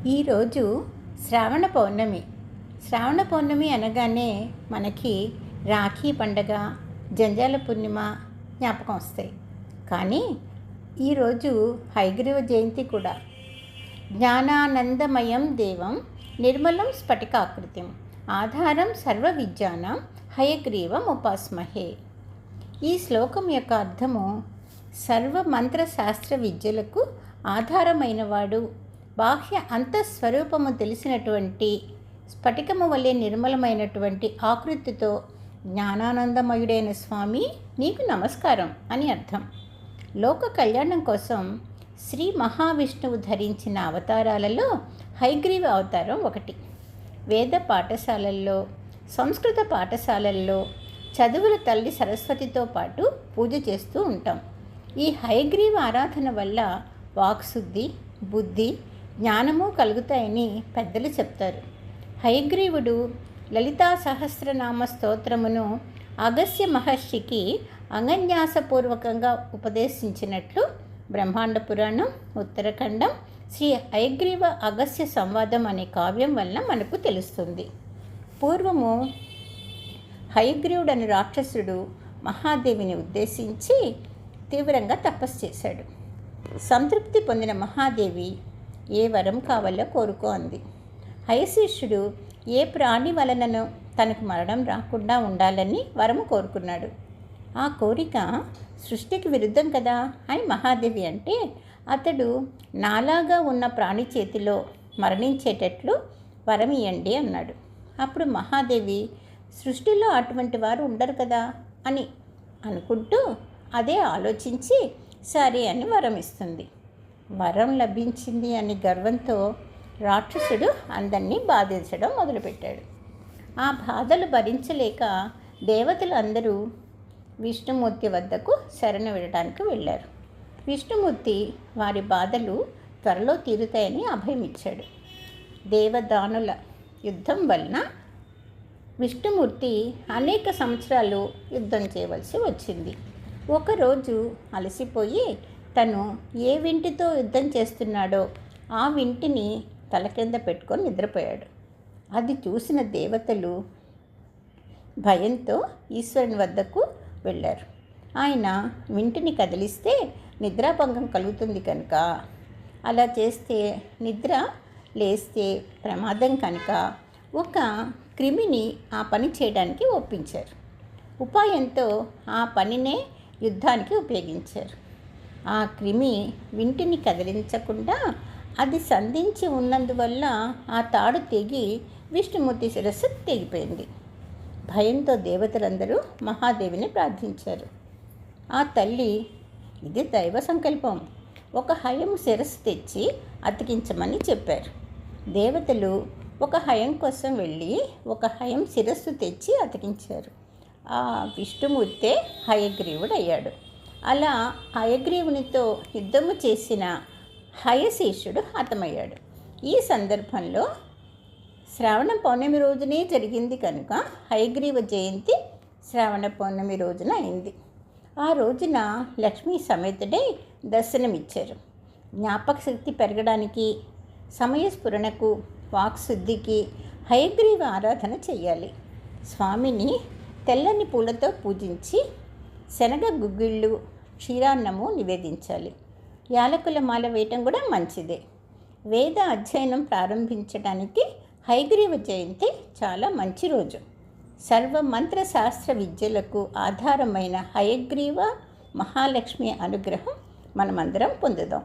ఈరోజు శ్రావణ పౌర్ణమి. శ్రావణ పౌర్ణమి అనగానే మనకి రాఖీ పండగ, జంజాల పూర్ణిమ జ్ఞాపకం వస్తాయి. కానీ ఈరోజు హయగ్రీవ జయంతి కూడా. జ్ఞానానందమయం దేవం నిర్మలం స్ఫటికాకృతిం ఆధారం సర్వ విద్యానాం హయగ్రీవం ఉపాస్మహే. ఈ శ్లోకం యొక్క అర్థము సర్వ మంత్రశాస్త్ర విద్యలకు ఆధారమైనవాడు, బాహ్య అంతఃస్వరూపము తెలిసినటువంటి స్ఫటికము వలె నిర్మలమైనటువంటి ఆకృతితో జ్ఞానానందమయుడైన స్వామి నీకు నమస్కారం అని అర్థం. లోక కళ్యాణం కోసం శ్రీ మహావిష్ణువు ధరించిన అవతారాలలో హయగ్రీవ అవతారం ఒకటి. వేద పాఠశాలల్లో, సంస్కృత పాఠశాలల్లో చదువుల తల్లి సరస్వతితో పాటు పూజ చేస్తూ ఉంటాం. ఈ హయగ్రీవ ఆరాధన వల్ల వాక్శుద్ధి, బుద్ధి, జ్ఞానము కలుగుతాయని పెద్దలు చెప్తారు. హయగ్రీవుడు లలితా సహస్రనామ స్తోత్రమును అగస్త్య మహర్షికి అంగన్యాసపూర్వకంగా ఉపదేశించినట్లు బ్రహ్మాండ పురాణం, ఉత్తరఖండం, శ్రీ హయగ్రీవ అగస్త్య సంవాదం అనే కావ్యం వలన మనకు తెలుస్తుంది. పూర్వము హయగ్రీవుడని రాక్షసుడు మహాదేవిని ఉద్దేశించి తీవ్రంగా తపస్సు చేశాడు. సంతృప్తి పొందిన మహాదేవి ఏ వరం కావాలో కోరుకో అంది. హయశీర్షుడు ఏ ప్రాణి వలనను తనకు మరణం రాకుండా ఉండాలని వరము కోరుకున్నాడు. ఆ కోరిక సృష్టికి విరుద్ధం కదా అని మహాదేవి అంటే, అతడు నాలాగా ఉన్న ప్రాణి చేతిలో మరణించేటట్లు వరం ఇవ్వండి అన్నాడు. అప్పుడు మహాదేవి సృష్టిలో అటువంటి వారు ఉండరు కదా అని అనుకుంటూ అదే ఆలోచించి సరే అని వరం ఇస్తుంది. వరం లభించింది అని గర్వంతో రాక్షసుడు అందరినీ బాధించడం మొదలుపెట్టాడు. ఆ బాధలు భరించలేక దేవతలు అందరూ విష్ణుమూర్తి వద్దకు శరణ విడడానికి వెళ్ళారు. విష్ణుమూర్తి వారి బాధలు త్వరలో తీరుతాయని అభయమిచ్చాడు. దేవదానుల యుద్ధం వలన విష్ణుమూర్తి అనేక సంవత్సరాలు యుద్ధం చేయవలసి వచ్చింది. ఒకరోజు అలసిపోయి తను ఏ వింటితో యుద్ధం చేస్తున్నాడో ఆ వింటిని తల కింద పెట్టుకొని నిద్రపోయాడు. అది చూసిన దేవతలు భయంతో ఈశ్వరుని వద్దకు వెళ్ళారు. ఆయన వింటిని కదిలిస్తే నిద్రాభంగం కలుగుతుంది కనుక, అలా చేస్తే నిద్ర లేస్తే ప్రమాదం కనుక ఒక క్రిమిని ఆ పని చేయడానికి ఒప్పించారు. ఉపాయంతో ఆ పనినే యుద్ధానికి ఉపయోగించారు. ఆ క్రిమి వింటిని కదిలించకుండా అది సంధించి ఉన్నందువల్ల ఆ తాడు తెగి విష్ణుమూర్తి శిరస్సు తెగిపోయింది. భయంతో దేవతలందరూ మహాదేవిని ప్రార్థించారు. ఆ తల్లి, ఇది దైవ సంకల్పం, ఒక హయం శిరస్సు తెచ్చి అతికించమని చెప్పారు. దేవతలు ఒక హయం కోసం వెళ్ళి ఒక హయం శిరస్సు తెచ్చి అతికించారు. ఆ విష్ణుమూర్తే హయగ్రీవుడు అయ్యాడు. అలా హయగ్రీవునితో యుద్ధము చేసిన హయశీర్షుడు హతమయ్యాడు. ఈ సందర్భంలో శ్రావణ పౌర్ణమి రోజునే జరిగింది కనుక హయగ్రీవ జయంతి శ్రావణ పౌర్ణమి రోజున అయింది. ఆ రోజున లక్ష్మీ సమేతుడై దర్శనమిచ్చారు. జ్ఞాపక శక్తి పెరగడానికి, సమయస్ఫురణకు, వాక్శుద్ధికి హయగ్రీవ ఆరాధన చెయ్యాలి. స్వామిని తెల్లని పూలతో పూజించి శనగ గుగ్గిళ్ళు, క్షీరాన్నము నివేదించాలి. యాలకుల మాల వేయటం కూడా మంచిదే. వేద అధ్యయనం ప్రారంభించడానికి హయగ్రీవ జయంతి చాలా మంచి రోజు. సర్వ మంత్రశాస్త్ర విద్యలకు ఆధారమైన హయగ్రీవ మహాలక్ష్మి అనుగ్రహం మనమందరం పొందుదాం.